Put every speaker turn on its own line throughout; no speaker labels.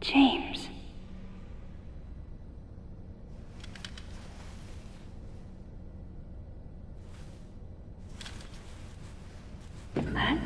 James. What?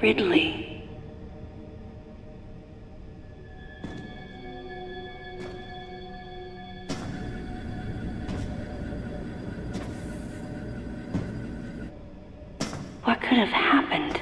Ridley. What could have happened?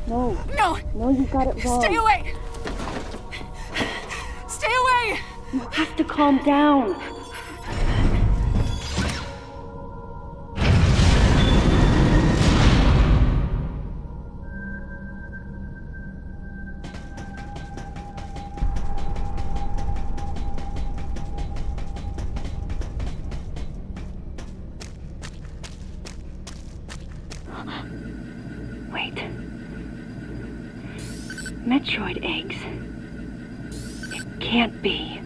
No.
No!
No, you got it wrong.
Stay away! Stay away!
You have to calm down. Wait. Metroid eggs. It can't be.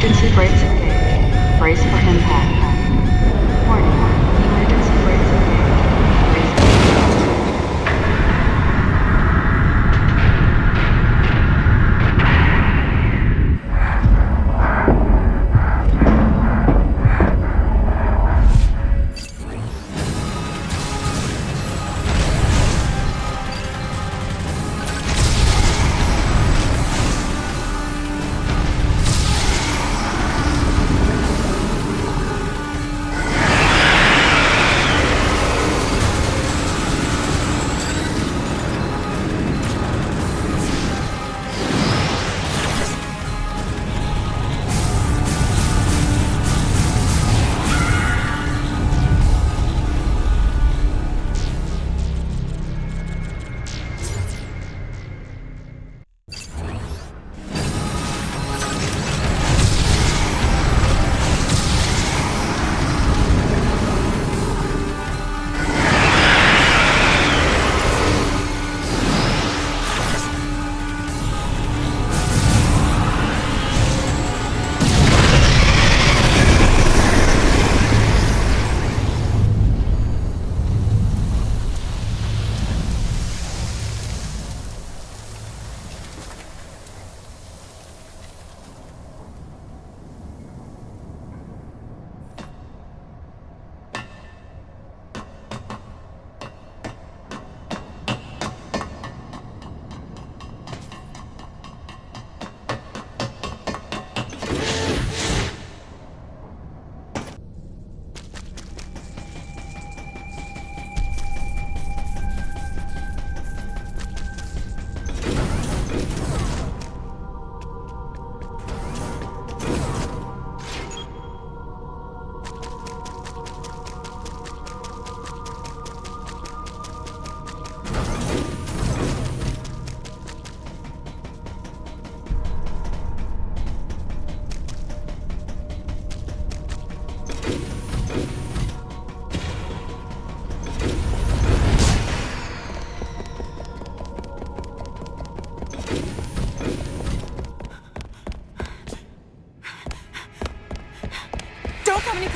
Emergency brakes engaged. Brace for impact. Warning. Emergency brakes engaged. Brace for impact.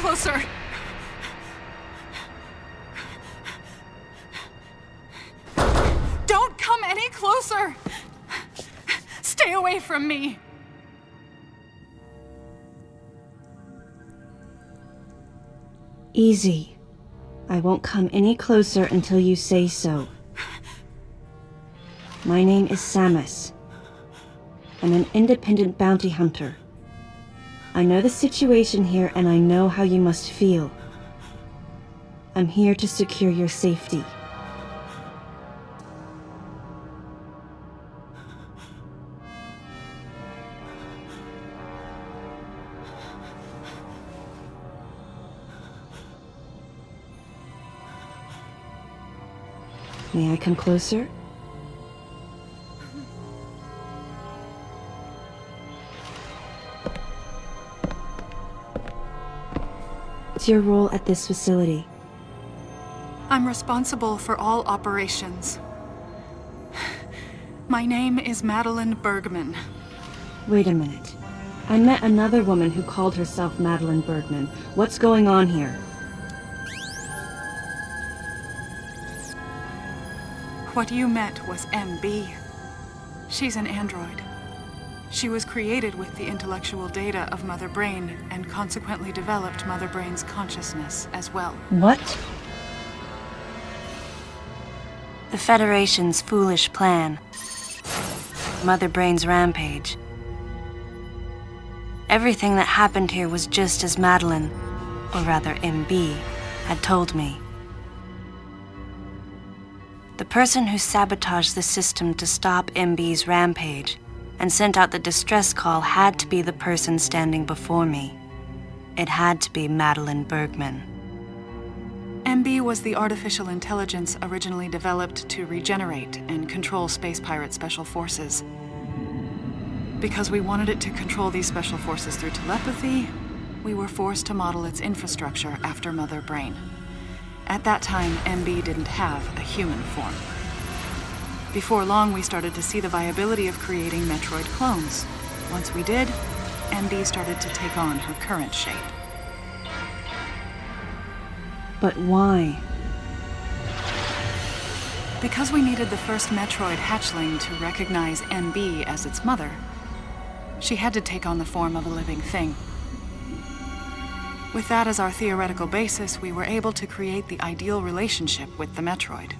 Closer! Don't come any closer! Stay away from me!
Easy. I won't come any closer until you say so. My name is Samus. I'm an independent bounty hunter. I know the situation here and I know how you must feel. I'm here to secure your safety. May I come closer? What's your role at this facility?
I'm responsible for all operations. My name is Madeline Bergman.
Wait a minute. I met another woman who called herself Madeline Bergman. What's going on here?
What you met was MB. She's an android. She was created with the intellectual data of Mother Brain and consequently developed Mother Brain's consciousness as well.
What?
The Federation's foolish plan. Mother Brain's rampage. Everything that happened here was just as Madeline, or rather MB, had told me. The person who sabotaged the system to stop MB's rampage and sent out the distress call had to be the person standing before me. It had to be Madeline Bergman.
MB was the artificial intelligence originally developed to regenerate and control Space Pirate Special Forces. Because we wanted it to control these special forces through telepathy, we were forced to model its infrastructure after Mother Brain. At that time, MB didn't have a human form. Before long, we started to see the viability of creating Metroid clones. Once we did, MB started to take on her current shape.
But why?
Because we needed the first Metroid hatchling to recognize MB as its mother, she had to take on the form of a living thing. With that as our theoretical basis, we were able to create the ideal relationship with the Metroid,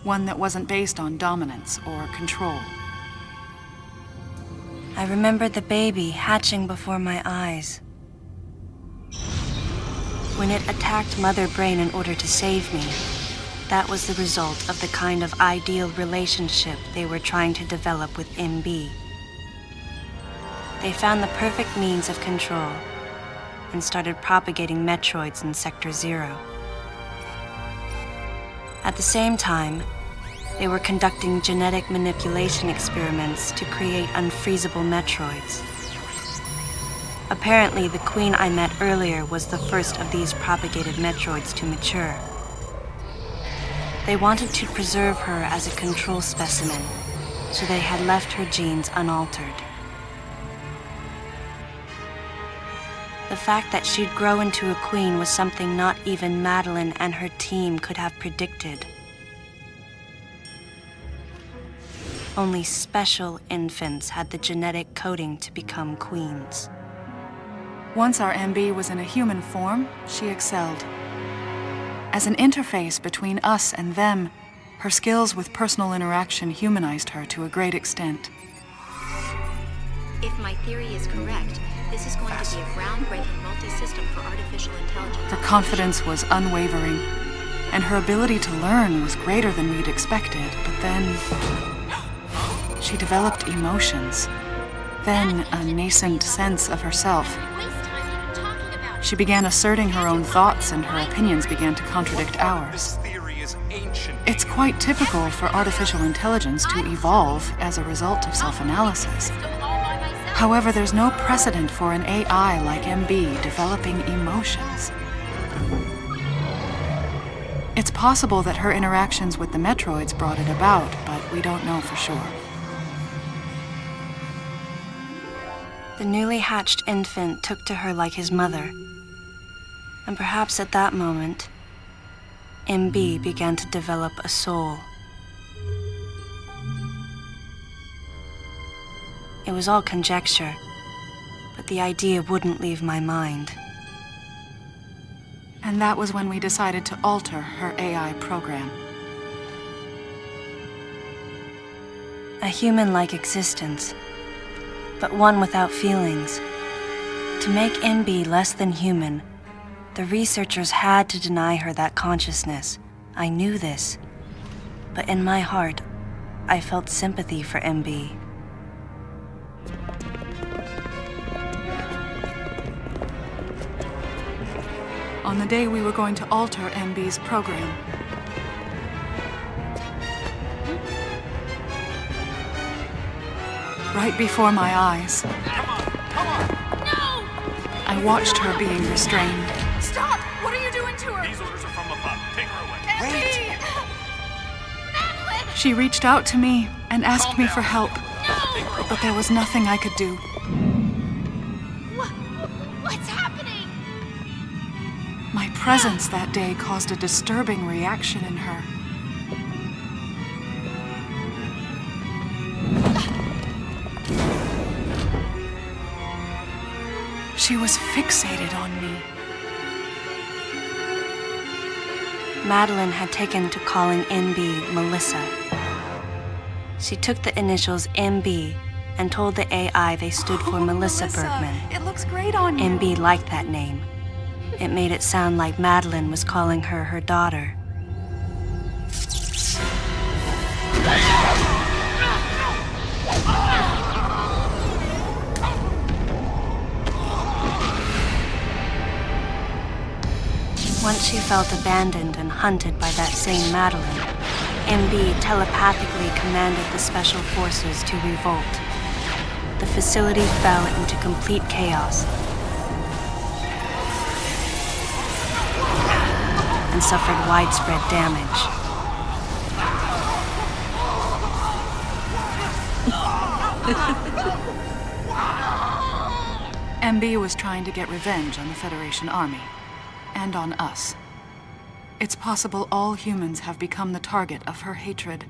one that wasn't based on dominance or control.
I remember the baby hatching before my eyes. When it attacked Mother Brain in order to save me, that was the result of the kind of ideal relationship they were trying to develop with MB. They found the perfect means of control and started propagating Metroids in Sector 0. At the same time, they were conducting genetic manipulation experiments to create unfreezable Metroids. Apparently, the queen I met earlier was the first of these propagated Metroids to mature. They wanted to preserve her as a control specimen, so they had left her genes unaltered. The fact that she'd grow into a queen was something not even Madeline and her team could have predicted. Only special infants had the genetic coding to become queens.
Once our MB was in a human form, she excelled. As an interface between us and them, her skills with personal interaction humanized her to a great extent.
If my theory is correct, this is going to be a groundbreaking multi-system for artificial intelligence.
Her confidence was unwavering, and her ability to learn was greater than we'd expected, but then she developed emotions, then a nascent sense of herself. She began asserting her own thoughts, and her opinions began to contradict ours. It's quite typical for artificial intelligence to evolve as a result of self-analysis. However, there's no precedent for an AI like MB developing emotions. It's possible that her interactions with the Metroids brought it about, but we don't know for sure.
The newly hatched infant took to her like his mother. And perhaps at that moment, MB began to develop a soul. It was all conjecture, but the idea wouldn't leave my mind.
And that was when we decided to alter her AI program.
A human-like existence, but one without feelings. To make MB less than human, the researchers had to deny her that consciousness. I knew this, but in my heart, I felt sympathy for MB.
On the day we were going to alter MB's program, right before my eyes, I watched her being restrained.
Stop! What are you doing to her?
These orders are from above. Take her away.
Wait! Madeline!
She reached out to me and asked
Calm
me
down.
for help,
No!
but there was nothing I could do.
What's happening?
My presence that day caused a disturbing reaction in her. She was fixated on me.
Madeline had taken to calling MB Melissa. She took the initials MB and told the AI they stood for Melissa Bergman.
It looks great on you.
MB liked that name. It made it sound like Madeline was calling her her daughter. Once she felt abandoned and hunted by that same Madeline, MB telepathically commanded the special forces to revolt. The facility fell into complete chaos and suffered widespread damage.
MB was trying to get revenge on the Federation Army. And on us. It's possible all humans have become the target of her hatred.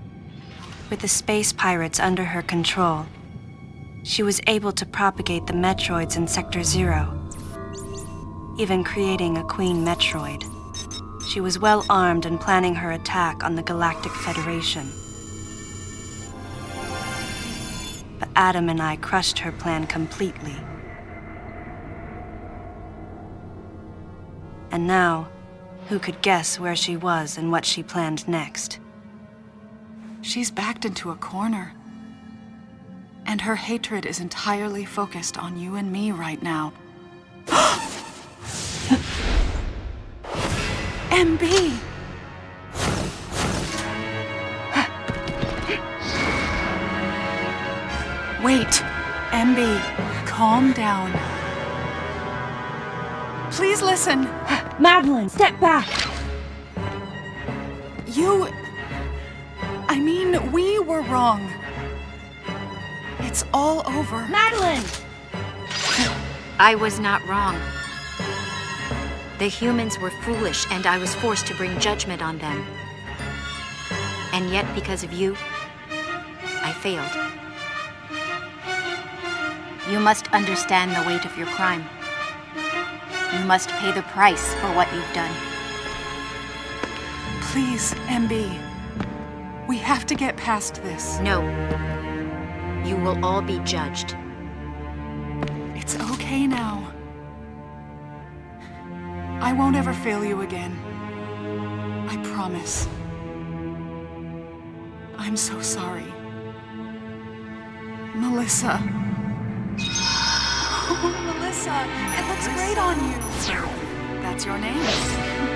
With the space pirates under her control, she was able to propagate the Metroids in Sector 0, even creating a Queen Metroid. She was well armed and planning her attack on the Galactic Federation. But Adam and I crushed her plan completely. And now, who could guess where she was and what she planned next?
She's backed into a corner. And her hatred is entirely focused on you and me right now. MB! Wait, MB, calm down. Please listen.
Madeline, step back!
We were wrong. It's all over.
Madeline!
I was not wrong. The humans were foolish, and I was forced to bring judgment on them. And yet, because of you, I failed. You must understand the weight of your crime. You must pay the price for what you've done.
Please, MB. We have to get past this.
No. You will all be judged.
It's okay now. I won't ever fail you again. I promise. I'm so sorry. Melissa. Oh, Melissa, it looks great on you. That's your name.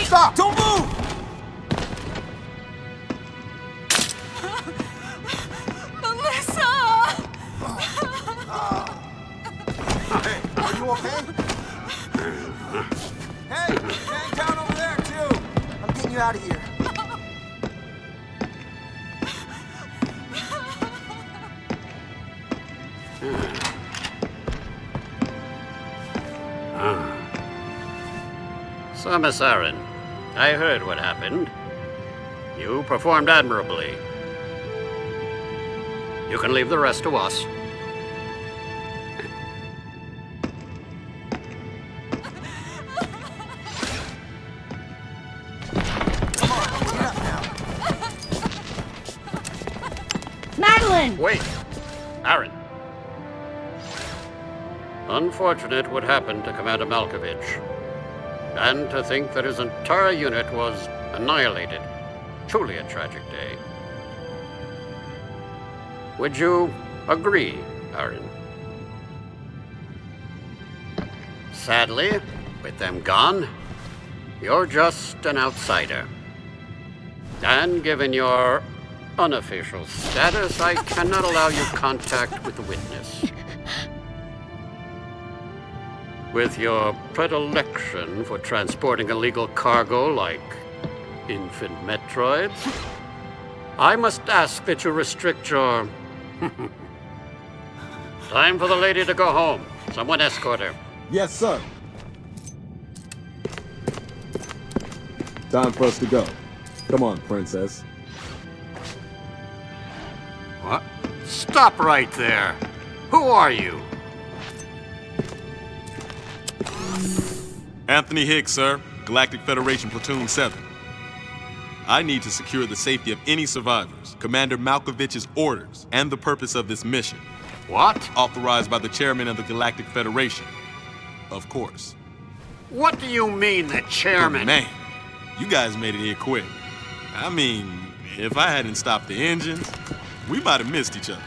Stop! Don't move!
Melissa!
Hey, are you okay? Hey, hang down over there, too! I'm getting you out of here.
So, Miss Aaron, I heard what happened. You performed admirably. You can leave the rest to us.
Come on, get up now.
Madeline!
Wait! Aaron. Unfortunate what happened to Commander Malkovich. And to think that his entire unit was annihilated. Truly a tragic day. Would you agree, Aaron? Sadly, with them gone, you're just an outsider. And given your unofficial status, I cannot allow you contact with the witness. With your predilection for transporting illegal cargo like infant Metroids, I must ask that you restrict your... Time for the lady to go home. Someone escort her.
Yes, sir. Time for us to go. Come on, princess.
What? Stop right there. Who are you?
Anthony Higgs, sir. Galactic Federation Platoon 7. I need to secure the safety of any survivors, Commander Malkovich's orders, and the purpose of this mission.
What?
Authorized by the chairman of the Galactic Federation. Of course.
What do you mean, the chairman?
Man, you guys made it here quick. I mean, if I hadn't stopped the engines, we might have missed each other.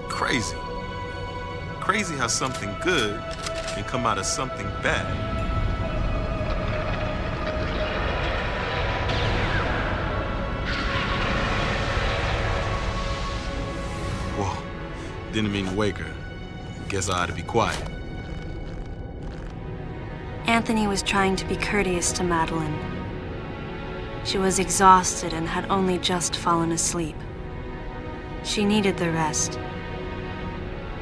Crazy. Crazy how something good can come out of something bad. Whoa, didn't mean to wake her. Guess I ought to be quiet.
Anthony was trying to be courteous to Madeline. She was exhausted and had only just fallen asleep. She needed the rest.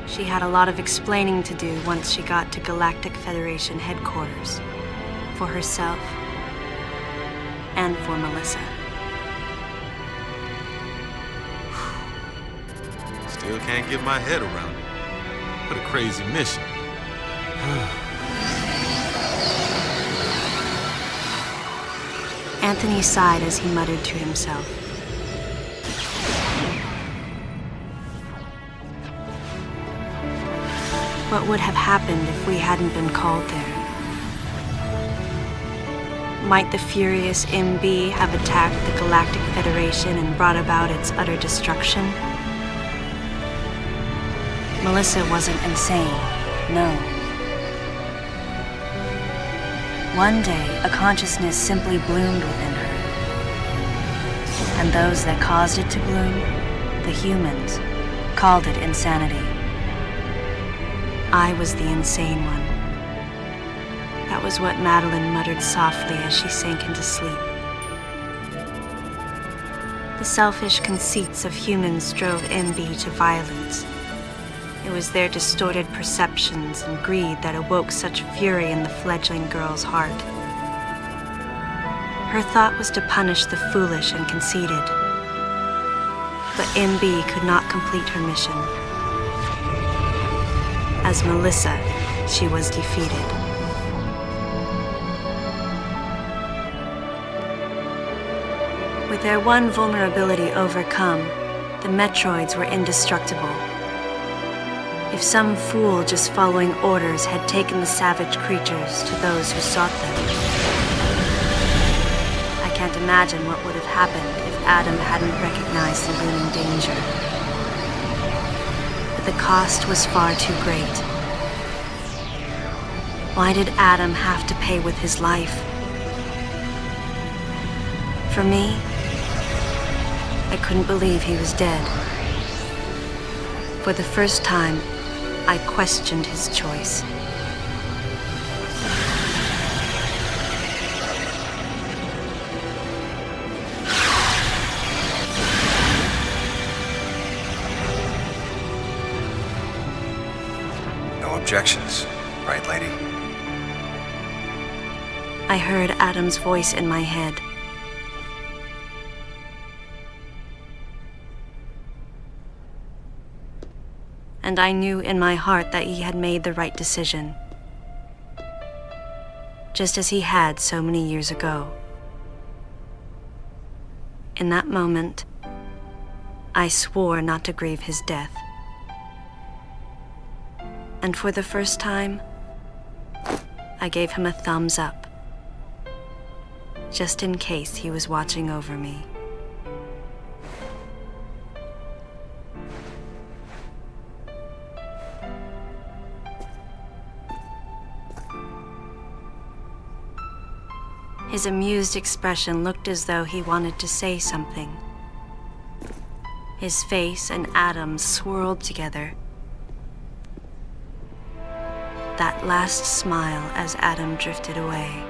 She had a lot of explaining to do once she got to Galactic Federation headquarters. For herself. And for Melissa.
Still can't get my head around it. What a crazy mission.
Anthony sighed as he muttered to himself. What would have happened if we hadn't been called there? Might the furious MB have attacked the Galactic Federation and brought about its utter destruction? Melissa wasn't insane, no. One day, a consciousness simply bloomed within her. And those that caused it to bloom, the humans, called it insanity. I was the insane one. That was what Madeline muttered softly as she sank into sleep. The selfish conceits of humans drove MB to violence. It was their distorted perceptions and greed that awoke such fury in the fledgling girl's heart. Her thought was to punish the foolish and conceited. But MB could not complete her mission. As Melissa, she was defeated. With their one vulnerability overcome, the Metroids were indestructible. If some fool just following orders had taken the savage creatures to those who sought them, I can't imagine what would have happened if Adam hadn't recognized the looming danger. But the cost was far too great. Why did Adam have to pay with his life? For me, I couldn't believe he was dead. For the first time, I questioned his choice.
No objections, right, lady?
I heard Adam's voice in my head. And I knew in my heart that he had made the right decision, just as he had so many years ago. In that moment, I swore not to grieve his death. And for the first time, I gave him a thumbs up, just in case he was watching over me. His amused expression looked as though he wanted to say something. His face and Adam's swirled together. That last smile as Adam drifted away.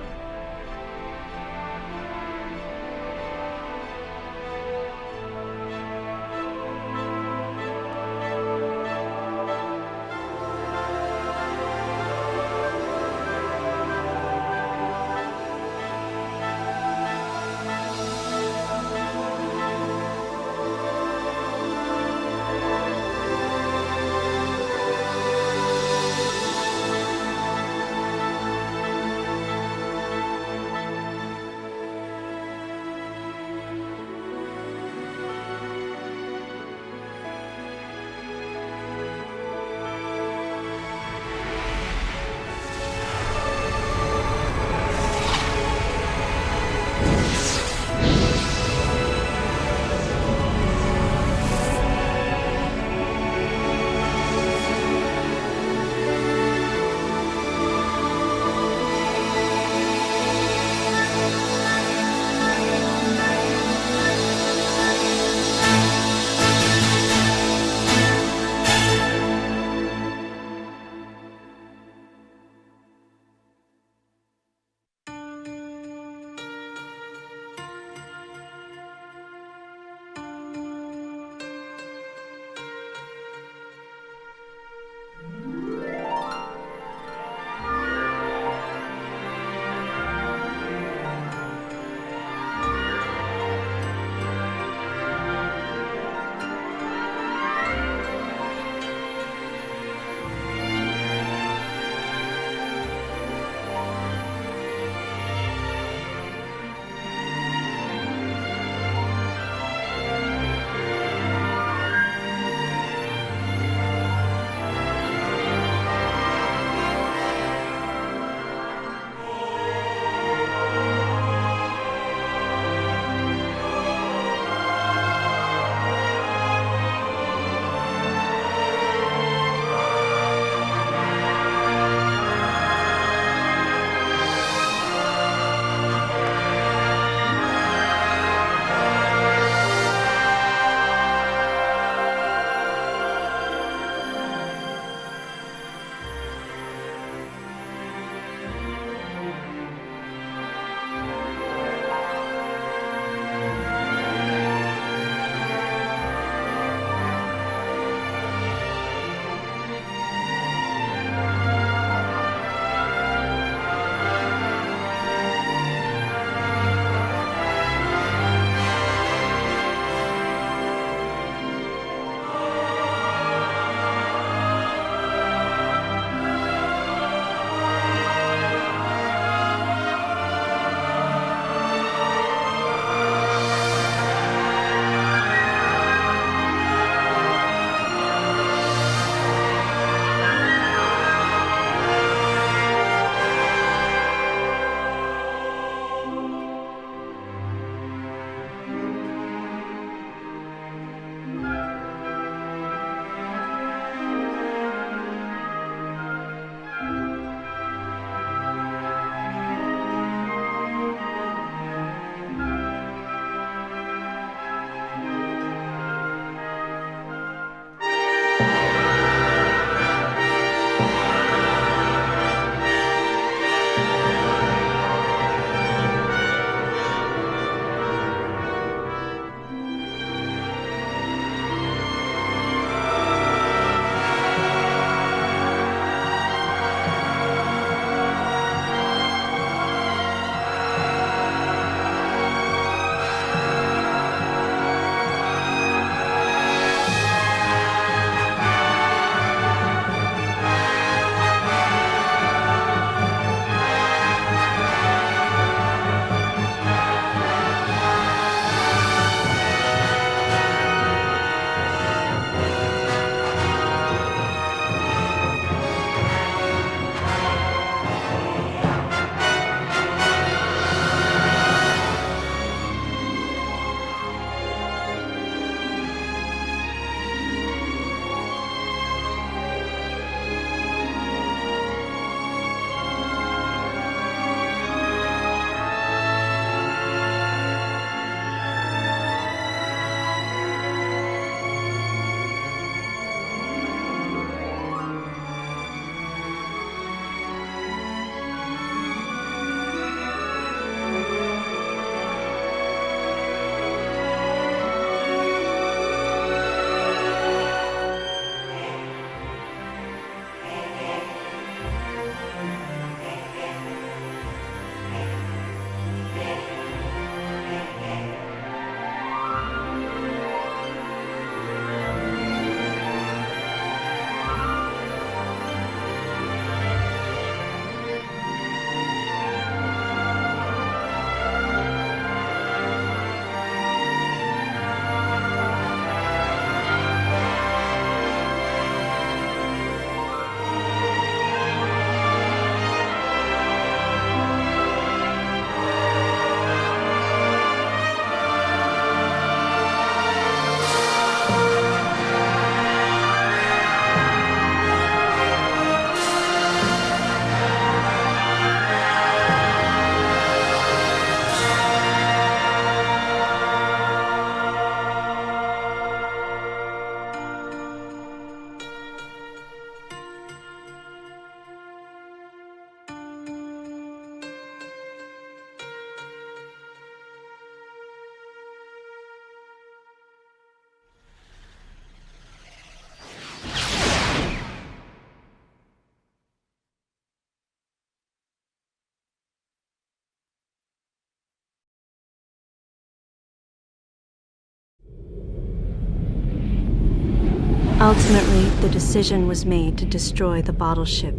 Ultimately, the decision was made to destroy the bottle ship,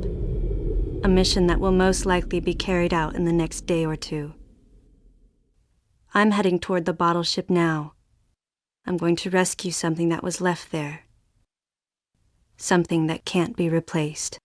a mission that will most likely be carried out in the next day or two. I'm heading toward the bottle ship now. I'm going to rescue something that was left there. Something that can't be replaced.